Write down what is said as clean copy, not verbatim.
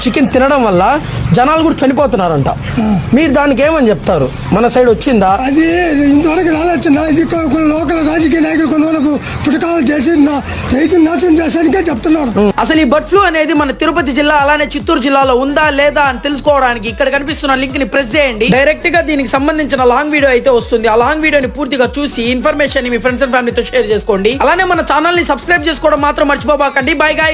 Chicken తినడం వల్ల జనాలు కూడా చనిపోతున్నారంట. మీరు దానికి ఏమని చెప్తారు? మన సైడ్ వచ్చిందా అది? ఇంతవరకు రాలేచ్చిందా? ఇది లోకల్ రాజకీయ నాయకులు కొంతవరకు పుటకాలు చేసి రైతులు నాశనం చేశానికే చెప్తున్నారు. అసలు ఈ బర్డ్ ఫ్లూ అనేది మన తిరుపతి జిల్లా అలానే చిత్తూరు జిల్లాలో ఉందా లేదా అని తెలుసుకోవడానికి ఇక్కడ కనిపిస్తున్న లింక్ ని ప్రెస్ చేయండి. డైరెక్ట్ గా దీనికి సంబంధించిన లాంగ్ వీడియో అయితే వస్తుంది. ఆ లాంగ్ వీడియోని పూర్తిగా చూసి ఇన్ఫర్మేషన్ మీ ఫ్రెండ్స్ అండ్ ఫ్యామిలీతో షేర్ చేసుకోండి. అలానే మన ఛానల్ ని సబ్స్క్రైబ్ చేసుకోవడం మాత్రం మర్చిపోబాకండి. Bye guys.